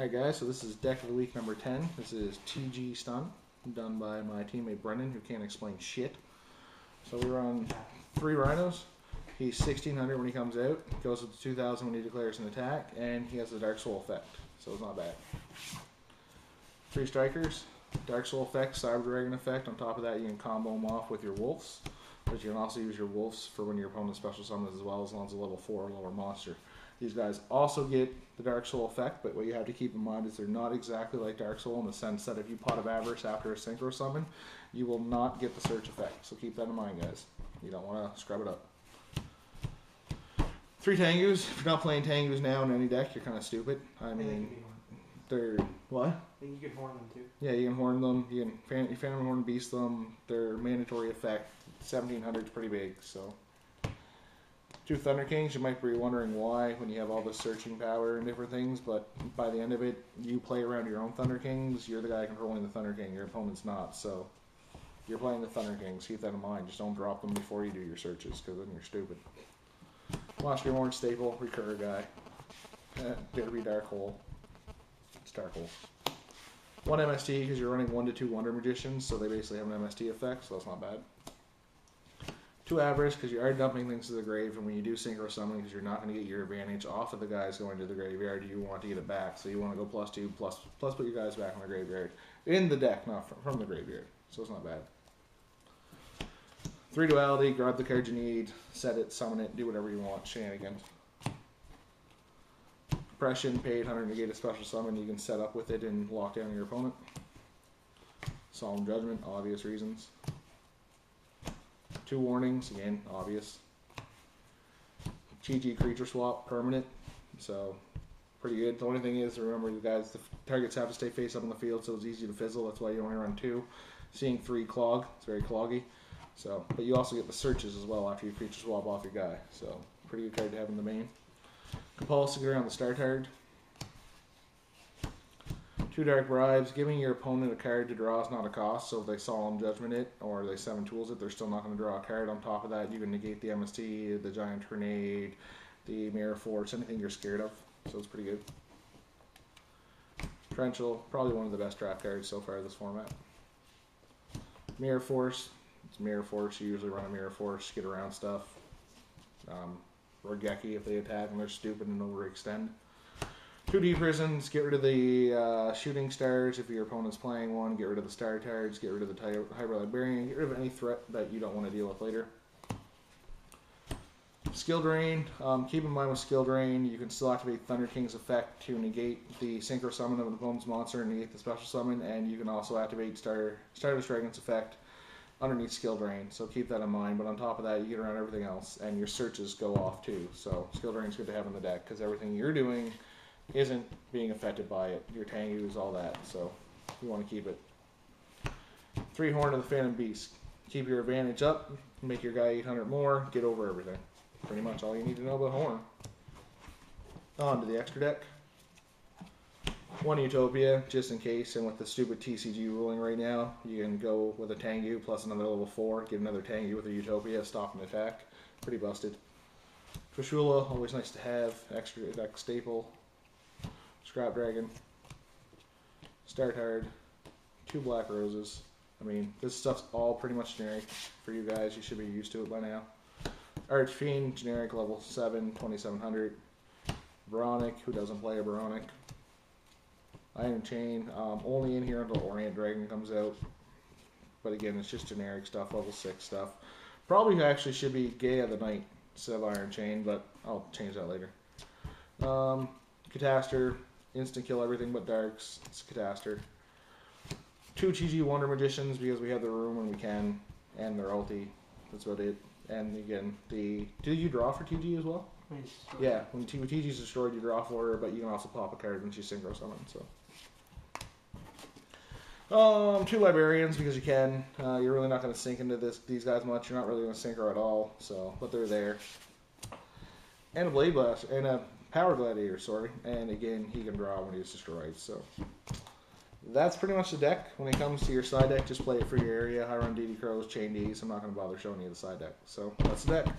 Alright guys, so this is deck of the week number 10. This is TG Stun, done by my teammate Brendan, who can't explain shit. So we run 3 Rhinos. He's 1600 when he comes out, goes up to 2000 when he declares an attack, and he has the Dark Soul effect, so it's not bad. 3 Strikers, Dark Soul effect, Cyber Dragon effect. On top of that, you can combo them off with your Wolves, but you can also use your Wolves for when your opponent special summons as well, as long as it's a level 4 or lower monster. These guys also get the Dark Soul effect, but what you have to keep in mind is they're not exactly like Dark Soul in the sense that if you Pot of Avarice after a Synchro Summon, you will not get the Search effect. So keep that in mind, guys. You don't want to scrub it up. 3 Tengus. If you're not playing Tengus now in any deck, you're kind of stupid. I mean, they're... What? I think you can horn them too. Yeah, you can horn them. You can Phantom Horn Beast them. They're mandatory effect. 1700 is pretty big, so... 2 Thunder Kings, you might be wondering why when you have all this searching power and different things, but by the end of it, you play around your own Thunder Kings, you're the guy controlling the Thunder King, your opponent's not, so you're playing the Thunder Kings, keep that in mind, just don't drop them before you do your searches, because then you're stupid. Watch your orange staple, recur guy. Better be Dark Hole. It's Dark Hole. 1 MST, because you're running 1 to 2 Wonder Magicians, so they basically have an MST effect, so that's not bad. 2 Avarice, because you are dumping things to the grave, and when you do Synchro Summon, because you're not going to get your advantage off of the guys going to the graveyard, you want to get it back, so you want to go +2, plus put your guys back in the graveyard. In the deck, not from the graveyard, so it's not bad. 3 Duality, grab the card you need, set it, summon it, do whatever you want, shenanigans. Depression, paid 100 negate a special summon, you can set up with it and lock down your opponent. Solemn Judgment, obvious reasons. 2 Warnings, again, obvious. GG Creature Swap, permanent, so pretty good. The only thing is, remember, you guys, the targets have to stay face up on the field, so it's easy to fizzle. That's why you only run 2. Seeing 3 Clog, it's very cloggy. So, but you also get the searches as well after you Creature Swap off your guy, so pretty good card to have in the main. Compulsory on the start card. 2 Dark Bribes, giving your opponent a card to draw is not a cost, so if they Solemn Judgment it, or they 7 Tools it, they're still not going to draw a card. On top of that, you can negate the MST, the Giant Grenade, the Mirror Force, anything you're scared of, so it's pretty good. Torrential, probably one of the best draft cards so far this format. Mirror Force, it's Mirror Force, you usually run a Mirror Force, get around stuff. Rogeki if they attack and they're stupid and overextend. 2D Prisons, get rid of the shooting stars if your opponent's playing one, get rid of the star cards, get rid of the Hybrid Librarian, get rid of any threat that you don't want to deal with later. Skill Drain, keep in mind with Skill Drain, you can still activate Thunder King's effect to negate the Synchro Summon of an opponent's monster and negate the Special Summon, and you can also activate Stardust Dragon's effect underneath Skill Drain, so keep that in mind. But on top of that, you get around everything else, and your searches go off too, so Skill Drain's good to have in the deck, because everything you're doing isn't being affected by it. Your Tengus, all that, so you want to keep it. 3 Horn of the Phantom Beast. Keep your advantage up, make your guy 800 more, get over everything. Pretty much all you need to know about Horn. On to the extra deck. 1 Utopia, just in case, and with the stupid TCG ruling right now, you can go with a Tengu plus another level 4, get another Tengu with a Utopia, stop an attack. Pretty busted. Trishula, always nice to have, extra deck staple. Scrap Dragon, Start Hard, 2 Black Roses. I mean, this stuff's all pretty much generic for you guys. You should be used to it by now. Archfiend, generic level 7, 2700. Baronic, who doesn't play a Baronic? Iron Chain, only in here until Orient Dragon comes out. But again, it's just generic stuff, level 6 stuff. Probably actually should be Gaia the Knight instead of Iron Chain, but I'll change that later. Catastor. Instant kill everything but darks. It's Catastor. 2 GG Wonder Magicians because we have the room and we can, and their ulti. That's about it. And again, do you draw for TG as well? Yeah, when TG is destroyed, you draw for her, but you can also pop a card when she's Synchro Summon. So, 2 Librarians because you can. You're really not going to sink into these guys much. You're not really going to synchro at all. So, but they're there. And a Blade Blast and a Power Gladiator, sorry, and again, he can draw when he's destroyed, so that's pretty much the deck. When it comes to your side deck, just play it for your area. I run DD Crows, Chain Ds, I'm not going to bother showing you the side deck, so that's the deck.